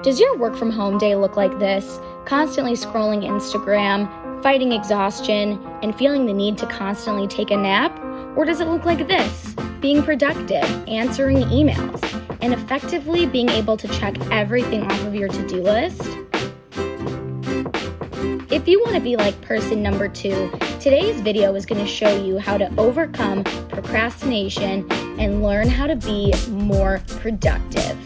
Does your work from home day look like this? Constantly scrolling Instagram, fighting exhaustion, and feeling the need to constantly take a nap? Or does it look like this? Being productive, answering emails, and effectively being able to check everything off of your to-do list? If you want to be like person number 2, today's video is going to show you how to overcome procrastination and learn how to be more productive.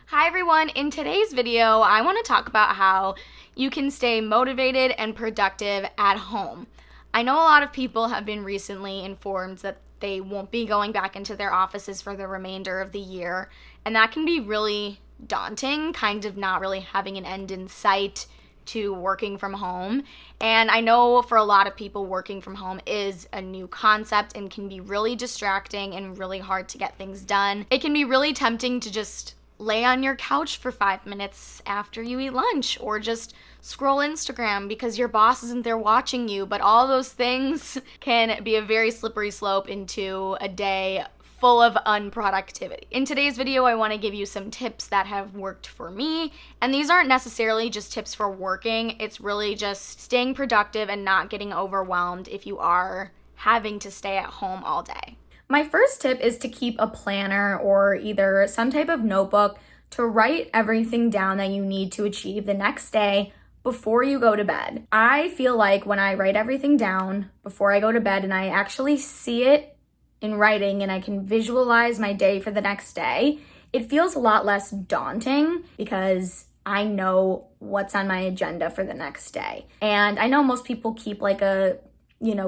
Hi everyone, in today's video, I want to talk about how you can stay motivated and productive at home. I know a lot of people have been recently informed that they won't be going back into their offices for the remainder of the year, and that can be really daunting, kind of not really having an end in sight to working from home. And I know for a lot of people, working from home is a new concept and can be really distracting and really hard to get things done. It can be really tempting to just lay on your couch for 5 minutes after you eat lunch, or just scroll Instagram because your boss isn't there watching you. But all those things can be a very slippery slope into a day full of unproductivity. In today's video, I want to give you some tips that have worked for me, and these aren't necessarily just tips for working. It's really just staying productive and not getting overwhelmed if you are having to stay at home all day. My first tip is to keep a planner or either some type of notebook to write everything down that you need to achieve the next day before you go to bed. I feel like when I write everything down before I go to bed and I actually see it in writing and I can visualize my day for the next day, it feels a lot less daunting because I know what's on my agenda for the next day. And I know most people keep like a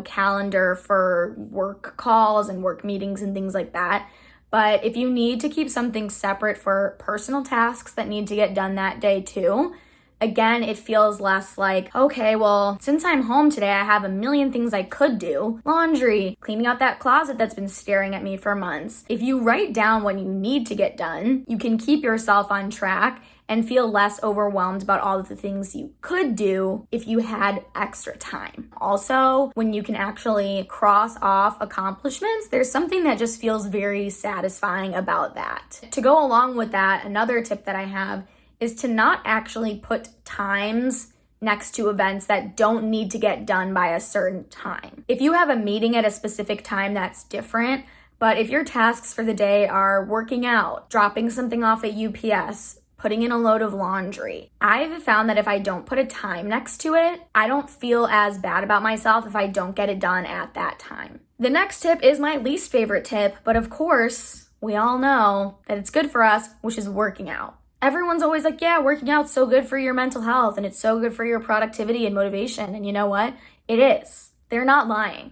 calendar for work calls and work meetings and things like that. But if you need to keep something separate for personal tasks that need to get done that day too, again, it feels less like, okay, well, since I'm home today, I have a million things I could do. Laundry, cleaning out that closet that's been staring at me for months. If you write down what you need to get done, you can keep yourself on track and feel less overwhelmed about all of the things you could do if you had extra time. Also, when you can actually cross off accomplishments, there's something that just feels very satisfying about that. To go along with that, another tip that I have is to not actually put times next to events that don't need to get done by a certain time. If you have a meeting at a specific time, that's different. But if your tasks for the day are working out, dropping something off at UPS, putting in a load of laundry, I've found that if I don't put a time next to it, I don't feel as bad about myself if I don't get it done at that time. The next tip is my least favorite tip, but of course, we all know that it's good for us, which is working out. Everyone's always like, yeah, working out's so good for your mental health and it's so good for your productivity and motivation. And you know what? It is. They're not lying.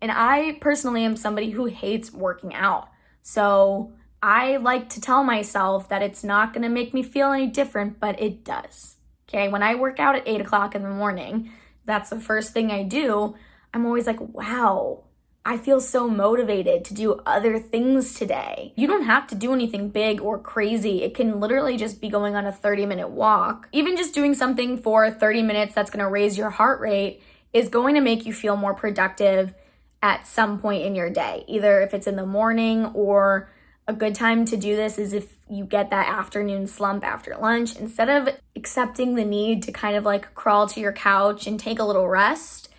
And I personally am somebody who hates working out. So I like to tell myself that it's not going to make me feel any different, but it does. Okay, when I work out at 8 o'clock in the morning, that's the first thing I do. I'm always like, wow, I feel so motivated to do other things today. You don't have to do anything big or crazy. It can literally just be going on a 30-minute walk. Even just doing something for 30 minutes that's going to raise your heart rate is going to make you feel more productive at some point in your day. Either if it's in the morning, or a good time to do this is if you get that afternoon slump after lunch. Instead of accepting the need to kind of like crawl to your couch and take a little rest,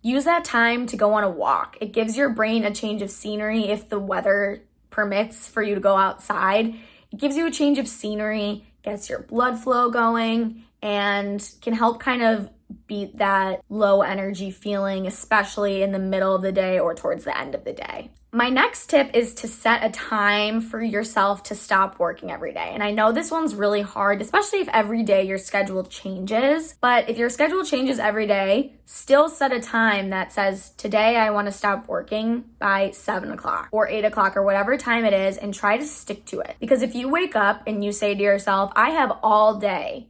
use that time to go on a walk. It gives your brain a change of scenery if the weather permits for you to go outside. It gives you a change of scenery, gets your blood flow going, and can help kind of beat that low energy feeling, especially in the middle of the day or towards the end of the day. My next tip is to set a time for yourself to stop working every day. And I know this one's really hard, especially if every day your schedule changes. But if your schedule changes every day, still set a time that says, today I want to stop working by 7 o'clock or 8 o'clock or whatever time it is, and try to stick to it. Because if you wake up and you say to yourself, I have all day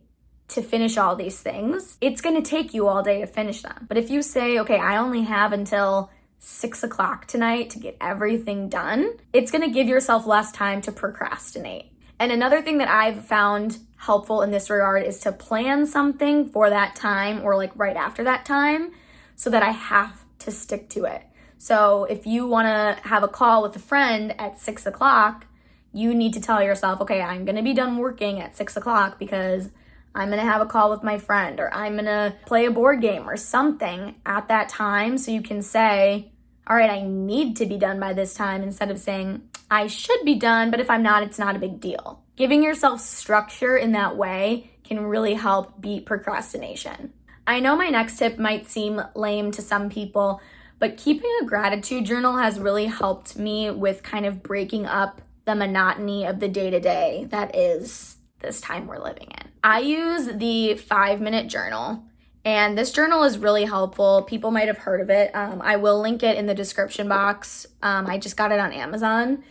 to finish all these things, it's going to take you all day to finish them. But if you say, okay, I only have until 6 o'clock tonight to get everything done, it's going to give yourself less time to procrastinate. And another thing that I've found helpful in this regard is to plan something for that time or like right after that time so that I have to stick to it. So if you want to have a call with a friend at 6 o'clock, you need to tell yourself, okay, I'm gonna be done working at 6 o'clock because I'm gonna have a call with my friend, or I'm gonna play a board game or something at that time, so you can say, all right, I need to be done by this time, instead of saying, I should be done, but if I'm not, it's not a big deal. Giving yourself structure in that way can really help beat procrastination. I know my next tip might seem lame to some people, but keeping a gratitude journal has really helped me with kind of breaking up the monotony of the day-to-day that is this time we're living in. I use the 5-minute journal, and this journal is really helpful. People might have heard of it. I will link it in the description box. I just got it on Amazon,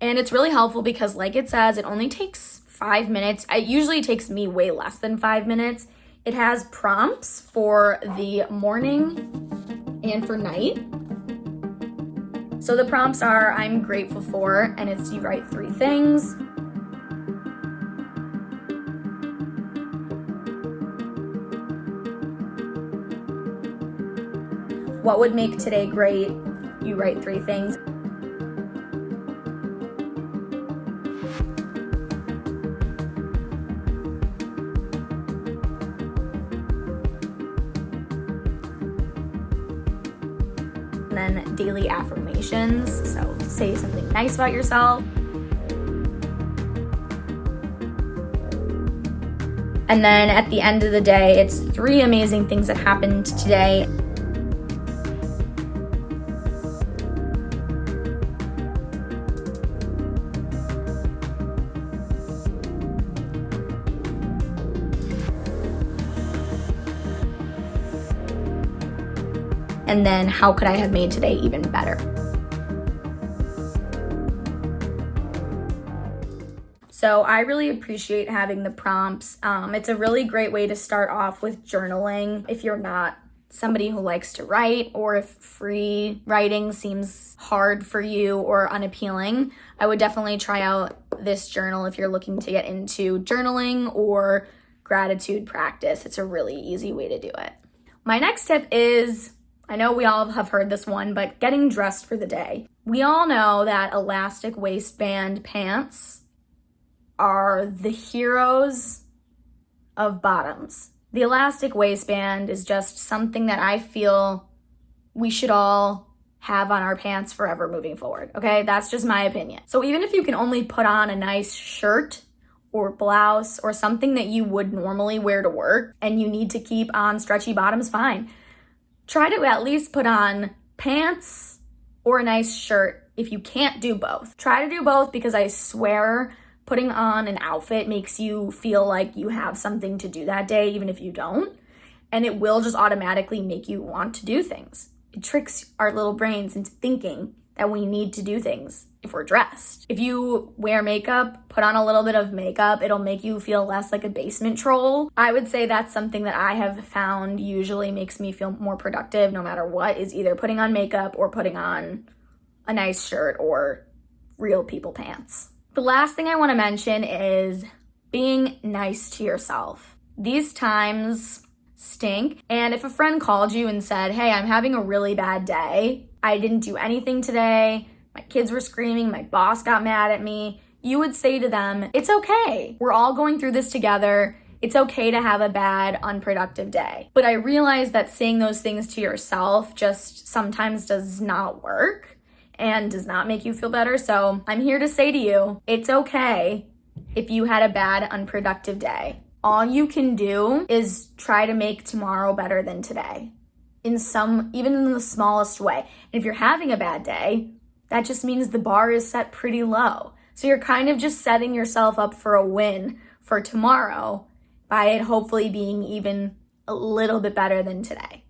and it's really helpful because, like it says, it only takes 5 minutes. It usually takes me way less than 5 minutes. It has prompts for the morning and for night. So the prompts are, I'm grateful for, and it's you write 3 things. What would make today great? You write 3 things. And then daily affirmations. So say something nice about yourself. And then at the end of the day, it's 3 amazing things that happened today. And then how could I have made today even better? So I really appreciate having the prompts. It's a really great way to start off with journaling if you're not somebody who likes to write, or if free writing seems hard for you or unappealing. I would definitely try out this journal if you're looking to get into journaling or gratitude practice. It's a really easy way to do it. My next tip is, I know we all have heard this one, but getting dressed for the day. We all know that elastic waistband pants are the heroes of bottoms. The elastic waistband is just something that I feel we should all have on our pants forever moving forward, okay? That's just my opinion. So even if you can only put on a nice shirt or blouse or something that you would normally wear to work and you need to keep on stretchy bottoms, fine. Try to at least put on pants or a nice shirt if you can't do both. Try to do both, because I swear putting on an outfit makes you feel like you have something to do that day, even if you don't. And it will just automatically make you want to do things. It tricks our little brains into thinking that we need to do things if we're dressed. If you wear makeup, put on a little bit of makeup, it'll make you feel less like a basement troll. I would say that's something that I have found usually makes me feel more productive no matter what, is either putting on makeup or putting on a nice shirt or real people pants. The last thing I want to mention is being nice to yourself. These times stink, and if a friend called you and said, hey, I'm having a really bad day, I didn't do anything today, my kids were screaming, my boss got mad at me, you would say to them, it's okay. We're all going through this together. It's okay to have a bad, unproductive day. But I realize that saying those things to yourself just sometimes does not work and does not make you feel better. So I'm here to say to you, it's okay if you had a bad, unproductive day. All you can do is try to make tomorrow better than today, even in the smallest way. And if you're having a bad day, that just means the bar is set pretty low. So you're kind of just setting yourself up for a win for tomorrow by it hopefully being even a little bit better than today.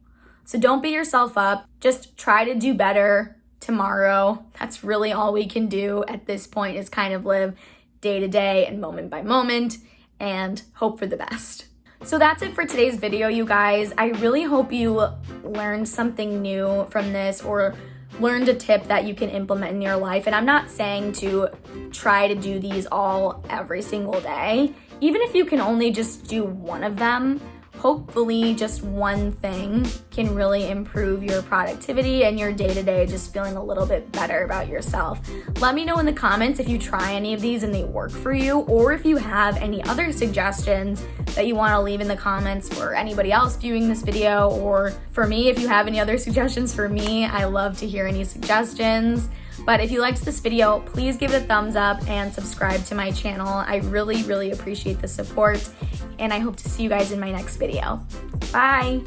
So don't beat yourself up. Just try to do better tomorrow. That's really all we can do at this point, is kind of live day to day and moment by moment and hope for the best. So that's it for today's video, you guys. I really hope you learned something new from this, or learned a tip that you can implement in your life. And I'm not saying to try to do these all every single day. Even if you can only just do one of them, hopefully just one thing can really improve your productivity and your day-to-day just feeling a little bit better about yourself. Let me know in the comments if you try any of these and they work for you, or if you have any other suggestions that you want to leave in the comments for anybody else viewing this video, or for me, if you have any other suggestions for me. I love to hear any suggestions. But if you liked this video, please give it a thumbs up and subscribe to my channel. I really, really appreciate the support, and I hope to see you guys in my next video. Bye!